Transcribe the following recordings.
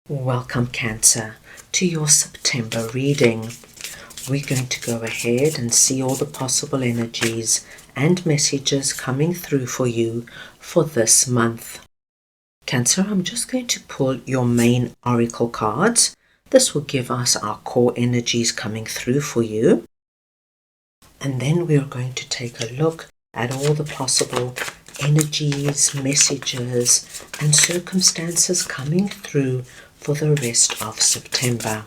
Welcome, Cancer, to your September reading. We're going to go ahead and see all the possible energies and messages coming through for you for this month. Cancer, I'm just going to pull your main oracle cards. This will give us our core energies coming through for you. And then we're going to take a look at all the possible energies, messages, and circumstances coming through for the rest of September.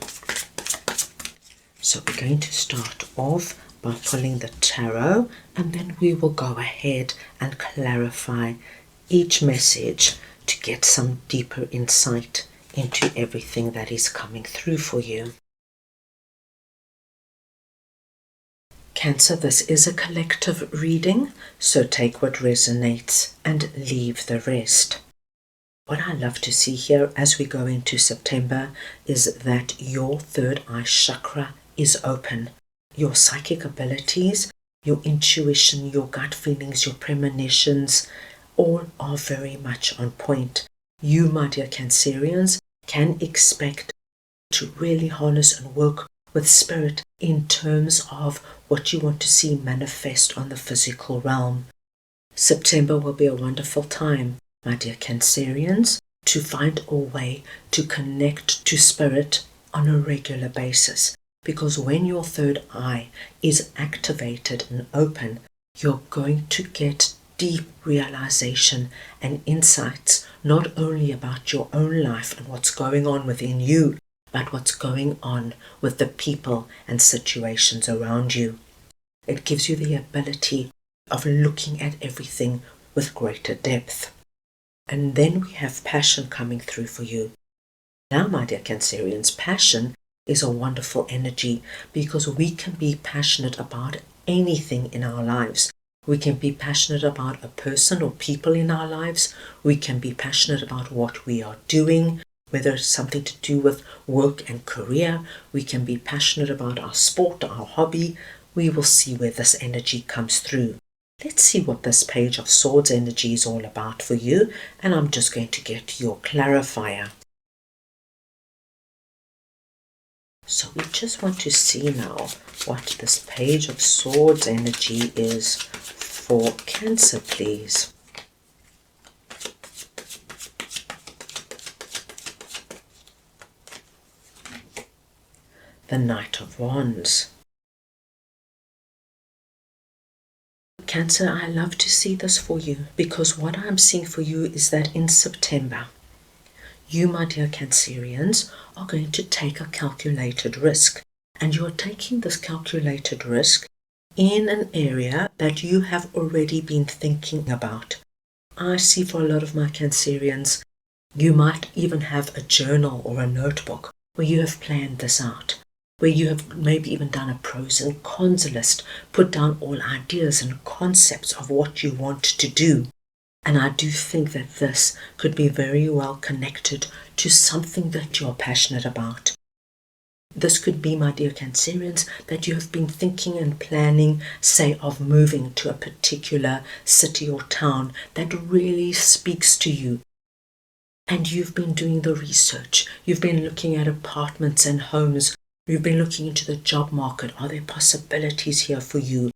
So we're going to start off by pulling the tarot, and then we will go ahead and clarify each message to get some deeper insight into everything that is coming through for you. Cancer, this is a collective reading, so take what resonates and leave the rest. What I love to see here as we go into September is that your third eye chakra is open. Your psychic abilities, your intuition, your gut feelings, your premonitions, all are very much on point. You, my dear Cancerians, can expect to really harness and work with spirit in terms of what you want to see manifest on the physical realm. September will be a wonderful time, my dear Cancerians, to find a way to connect to spirit on a regular basis. Because when your third eye is activated and open, you're going to get deep realization and insights, not only about your own life and what's going on within you, but what's going on with the people and situations around you. It gives you the ability of looking at everything with greater depth. And then we have passion coming through for you. Now, my dear Cancerians, passion is a wonderful energy because we can be passionate about anything in our lives. We can be passionate about a person or people in our lives. We can be passionate about what we are doing, whether it's something to do with work and career. We can be passionate about our sport, our hobby. We will see where this energy comes through. Let's see what this Page of Swords energy is all about for you, and I'm just going to get your clarifier. So we just want to see now what this Page of Swords energy is for Cancer, please. The Knight of Wands. Cancer, I love to see this for you because what I'm seeing for you is that in September, you, my dear Cancerians, are going to take a calculated risk. And you're taking this calculated risk in an area that you have already been thinking about. I see for a lot of my Cancerians, you might even have a journal or a notebook where you have planned this out, where you have maybe even done a pros and cons list, put down all ideas and concepts of what you want to do. And I do think that this could be very well connected to something that you're passionate about. This could be, my dear Cancerians, that you have been thinking and planning, say, of moving to a particular city or town that really speaks to you. And you've been doing the research. You've been looking at apartments and homes. You've been looking into the job market. Are there possibilities here for you?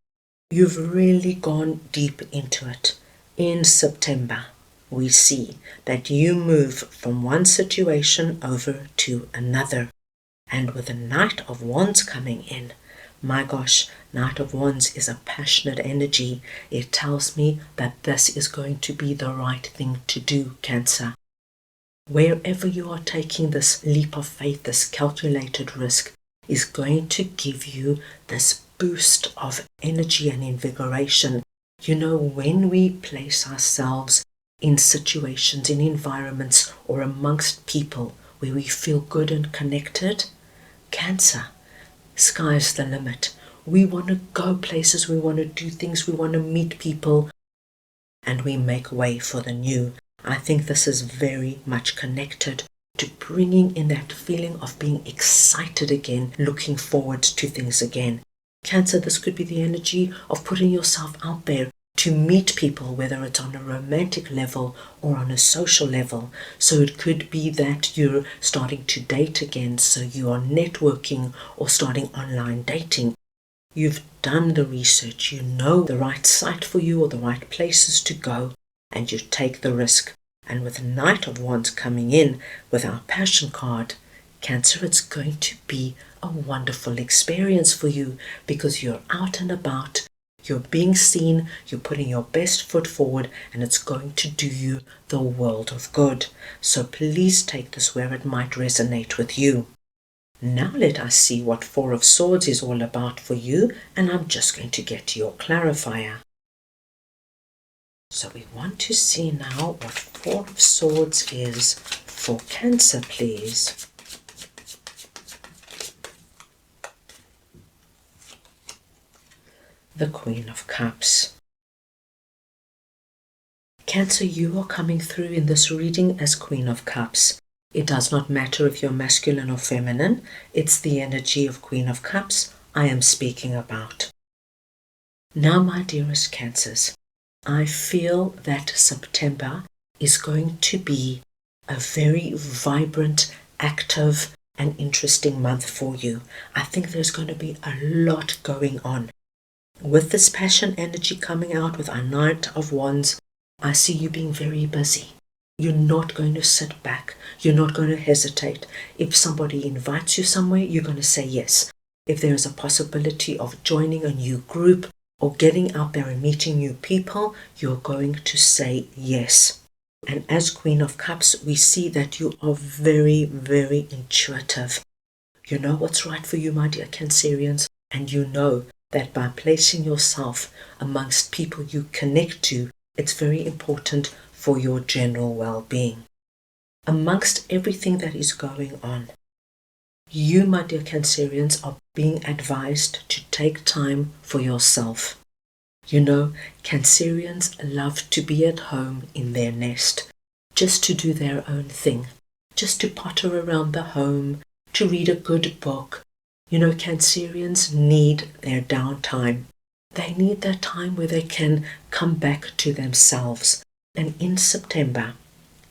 You've really gone deep into it. In September, we see that you move from one situation over to another. And with the Knight of Wands coming in, my gosh, Knight of Wands is a passionate energy. It tells me that this is going to be the right thing to do, Cancer. Wherever you are taking this leap of faith, this calculated risk, is going to give you this boost of energy and invigoration. You know, when we place ourselves in situations, in environments, or amongst people where we feel good and connected, Cancer, sky's the limit. We want to go places, we want to do things, we want to meet people, and we make way for the new. I think this is very much connected to bringing in that feeling of being excited again, looking forward to things again. Cancer, this could be the energy of putting yourself out there, to meet people, whether it's on a romantic level or on a social level. So it could be that you're starting to date again, so you are networking or starting online dating. You've done the research, you know the right site for you or the right places to go, and you take the risk. And with the Knight of Wands coming in with our Passion card, Cancer, it's going to be a wonderful experience for you because you're out and about, you're being seen, you're putting your best foot forward, and it's going to do you the world of good. So please take this where it might resonate with you. Now let us see what Four of Swords is all about for you, and I'm just going to get your clarifier. So we want to see now what Four of Swords is for Cancer, please. The Queen of Cups. Cancer, you are coming through in this reading as Queen of Cups. It does not matter if you're masculine or feminine. It's the energy of Queen of Cups I am speaking about. Now, my dearest Cancers, I feel that September is going to be a very vibrant, active, and interesting month for you. I think there's going to be a lot going on. With this passion energy coming out with our Knight of Wands, I see you being very busy. You're not going to sit back. You're not going to hesitate. If somebody invites you somewhere, you're going to say yes. If there is a possibility of joining a new group or getting out there and meeting new people, you're going to say yes. And as Queen of Cups, we see that you are very, very intuitive. You know what's right for you, my dear Cancerians, and you know that by placing yourself amongst people you connect to, it's very important for your general well-being. Amongst everything that is going on, you, my dear Cancerians, are being advised to take time for yourself. You know, Cancerians love to be at home in their nest, just to do their own thing, just to potter around the home, to read a good book. You know, Cancerians need their downtime. They need that time where they can come back to themselves. And in September,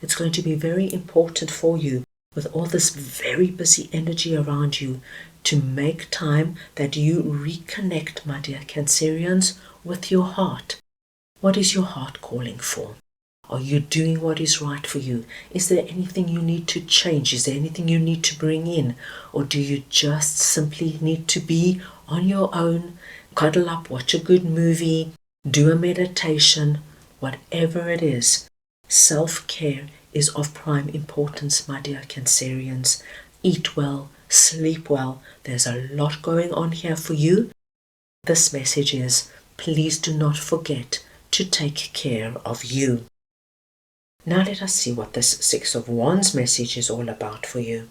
it's going to be very important for you, with all this very busy energy around you, to make time that you reconnect, my dear Cancerians, with your heart. What is your heart calling for? Are you doing what is right for you? Is there anything you need to change? Is there anything you need to bring in? Or do you just simply need to be on your own, cuddle up, watch a good movie, do a meditation, whatever it is? Self-care is of prime importance, my dear Cancerians. Eat well, sleep well. There's a lot going on here for you. This message is, please do not forget to take care of you. Now let us see what this Six of Wands message is all about for you.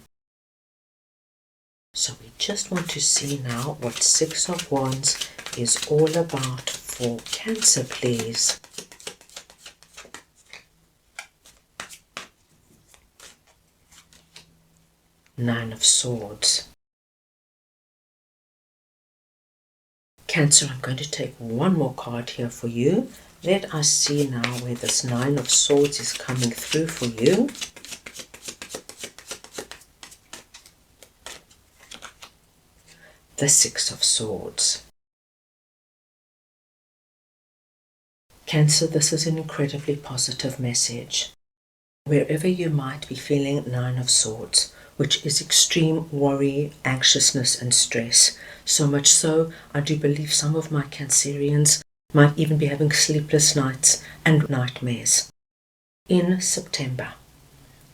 So we just want to see now what Six of Wands is all about for Cancer, please. Nine of Swords. Cancer, I'm going to take one more card here for you. Let us see now where this Nine of Swords is coming through for you. The Six of Swords. Cancer, this is an incredibly positive message. Wherever you might be feeling Nine of Swords, which is extreme worry, anxiousness and stress, so much so, I do believe some of my Cancerians might even be having sleepless nights and nightmares. In September,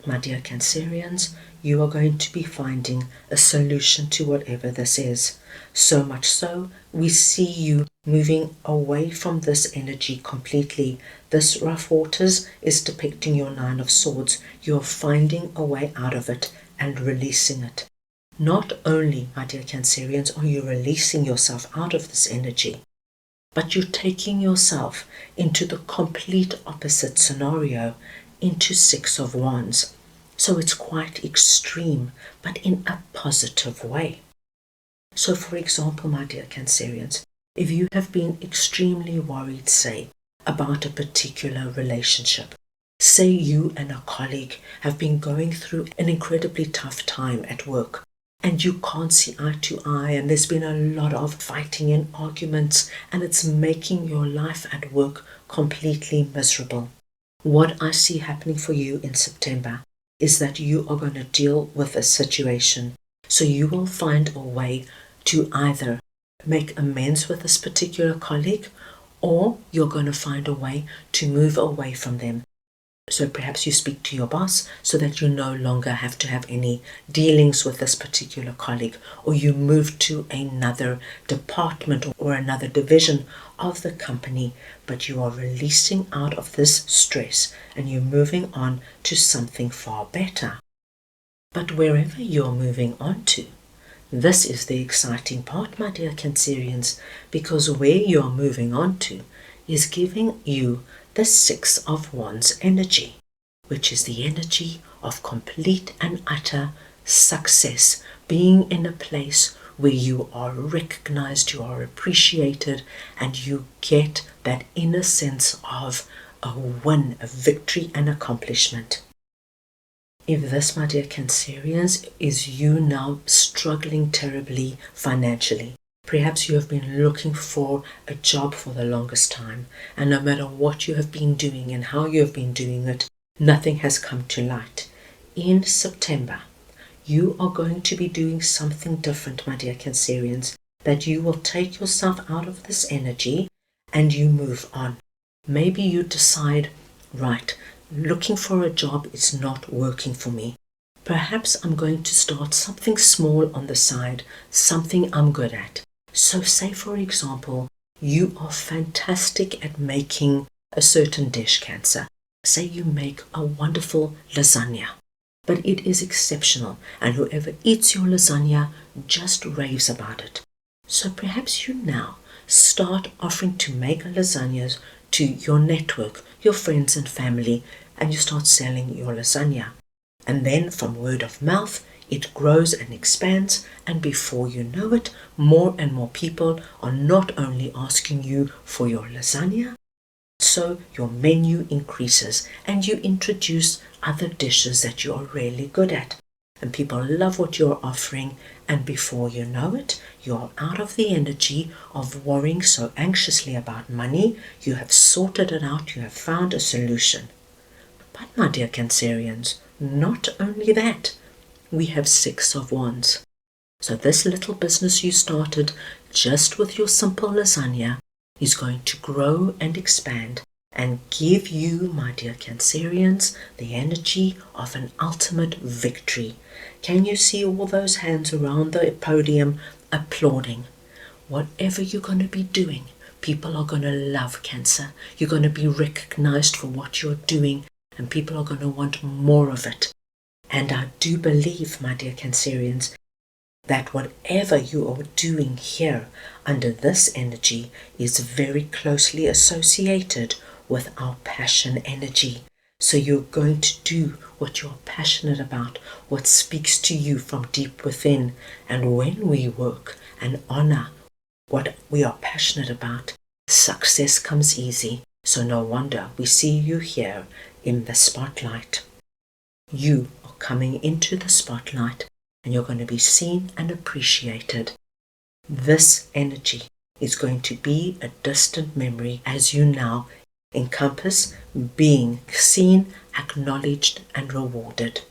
my dear Cancerians, you are going to be finding a solution to whatever this is. So much so, we see you moving away from this energy completely. This rough waters is depicting your Nine of Swords. You're finding a way out of it and releasing it. Not only, my dear Cancerians, are you releasing yourself out of this energy, but you're taking yourself into the complete opposite scenario, into Six of Wands. So it's quite extreme, but in a positive way. So for example, my dear Cancerians, if you have been extremely worried, say, about a particular relationship. Say you and a colleague have been going through an incredibly tough time at work and you can't see eye to eye, and there's been a lot of fighting and arguments, and it's making your life at work completely miserable. What I see happening for you in September is that you are going to deal with a situation. So you will find a way to either make amends with this particular colleague, or you're going to find a way to move away from them. So perhaps you speak to your boss so that you no longer have to have any dealings with this particular colleague, or you move to another department or another division of the company, but you are releasing out of this stress and you're moving on to something far better. But wherever you're moving on to, this is the exciting part, my dear Cancerians, because where you're moving on to is giving you the Six of Wands energy, which is the energy of complete and utter success, being in a place where you are recognized, you are appreciated, and you get that inner sense of a win, a victory, and accomplishment. If this, my dear Cancerians, is you now struggling terribly financially, perhaps you have been looking for a job for the longest time, and no matter what you have been doing and how you have been doing it, nothing has come to light. In September, you are going to be doing something different, my dear Cancerians, that you will take yourself out of this energy and you move on. Maybe you decide, right, looking for a job is not working for me. Perhaps I'm going to start something small on the side, something I'm good at. So say, for example, you are fantastic at making a certain dish, Cancer. Say you make a wonderful lasagna, but it is exceptional, and whoever eats your lasagna just raves about it. So perhaps you now start offering to make lasagnas to your network, your friends and family, and you start selling your lasagna. And then from word of mouth, it grows and expands, and before you know it, more and more people are not only asking you for your lasagna, so your menu increases and you introduce other dishes that you are really good at. And people love what you're offering, and before you know it, you're out of the energy of worrying so anxiously about money. You have sorted it out, you have found a solution. But my dear Cancerians, not only that, we have Six of Wands. So this little business you started just with your simple lasagna is going to grow and expand and give you, my dear Cancerians, the energy of an ultimate victory. Can you see all those hands around the podium applauding? Whatever you're going to be doing, people are going to love, Cancer. You're going to be recognized for what you're doing, and people are going to want more of it. And I do believe, my dear Cancerians, that whatever you are doing here under this energy is very closely associated with our passion energy. So you're going to do what you're passionate about, what speaks to you from deep within. And when we work and honor what we are passionate about, success comes easy. So no wonder we see you here in the spotlight. You are coming into the spotlight and you're going to be seen and appreciated. This energy is going to be a distant memory as you now encompass being seen, acknowledged and rewarded.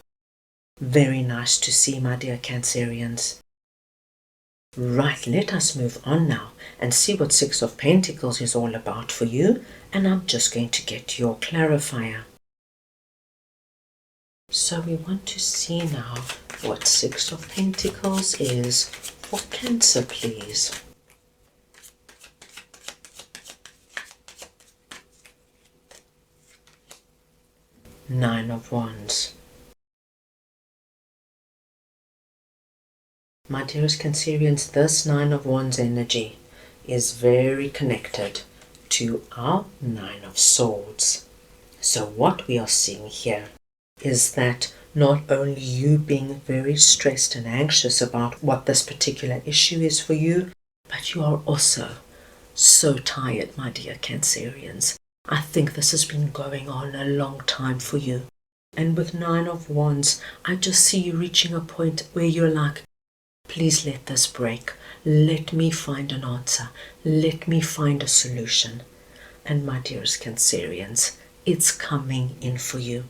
Very nice to see, my dear Cancerians. Right, let us move on now and see what Six of Pentacles is all about for you, and I'm just going to get your clarifier. So we want to see now what Six of Pentacles is for Cancer, please. Nine of Wands. My dearest Cancerians, this Nine of Wands energy is very connected to our Nine of Swords. So what we are seeing here is that not only you being very stressed and anxious about what this particular issue is for you, but you are also so tired, my dear Cancerians. I think this has been going on a long time for you. And with Nine of Wands, I just see you reaching a point where you're like, please let this break. Let me find an answer. Let me find a solution. And my dearest Cancerians, it's coming in for you.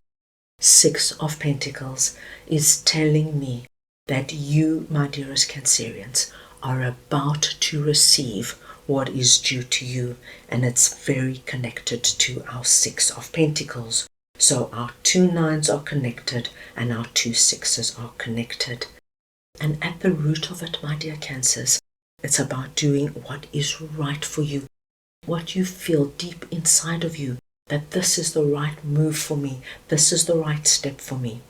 Six of Pentacles is telling me that you, my dearest Cancerians, are about to receive what is due to you, and it's very connected to our Six of Pentacles. So our two nines are connected and our two sixes are connected. And at the root of it, my dear Cancers, it's about doing what is right for you, what you feel deep inside of you, that this is the right move for me, this is the right step for me.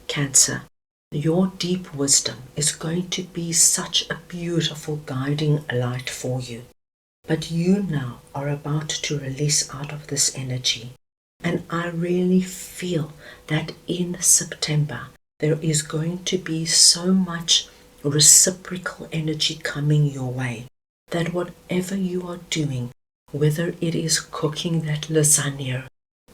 Cancer, your deep wisdom is going to be such a beautiful guiding light for you. But you now are about to release out of this energy. And I really feel that in September, there is going to be so much reciprocal energy coming your way, that whatever you are doing, whether it is cooking that lasagna,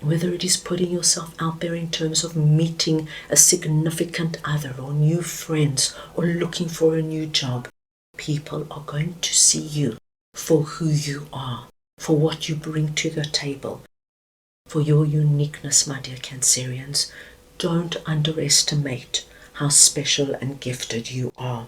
whether it is putting yourself out there in terms of meeting a significant other or new friends or looking for a new job, people are going to see you for who you are, for what you bring to the table, for your uniqueness, my dear Cancerians. Don't underestimate how special and gifted you are.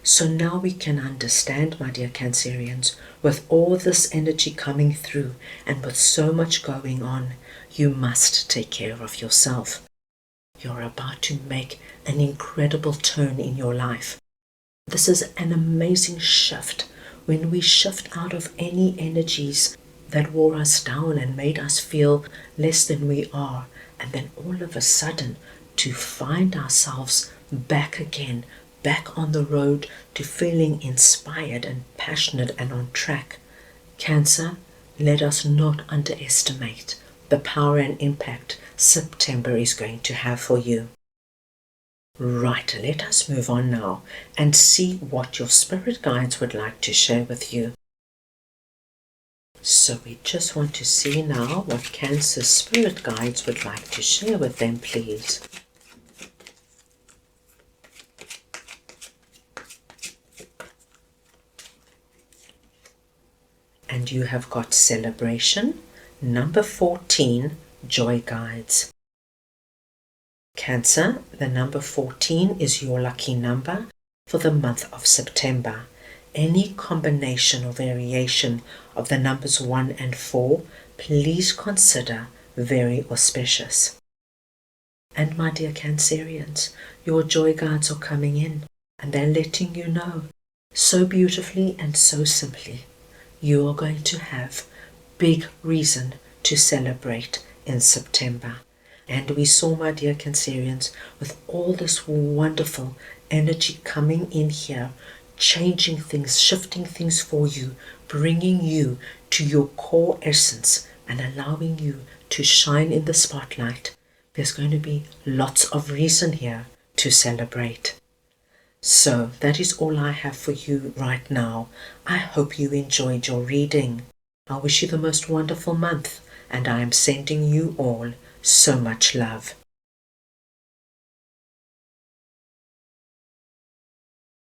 So now we can understand, my dear Cancerians, with all this energy coming through and with so much going on, you must take care of yourself. You're about to make an incredible turn in your life. This is an amazing shift. When we shift out of any energies that wore us down and made us feel less than we are, and then all of a sudden to find ourselves back again, back on the road to feeling inspired and passionate and on track. Cancer, let us not underestimate the power and impact September is going to have for you. Right, let us move on now and see what your spirit guides would like to share with you. So we just want to see now what Cancer's spirit guides would like to share with them, please. And you have got celebration, number 14, joy guides. Cancer, the number 14 is your lucky number for the month of September. Any combination or variation of the numbers 1 and 4, please consider very auspicious. And my dear Cancerians, your joy guides are coming in and they're letting you know so beautifully and so simply, you are going to have big reason to celebrate in September. And we saw, my dear Cancerians, with all this wonderful energy coming in here, changing things, shifting things for you, bringing you to your core essence and allowing you to shine in the spotlight. There's going to be lots of reason here to celebrate. So that is all I have for you right now. I hope you enjoyed your reading. I wish you the most wonderful month, and I am sending you all so much love.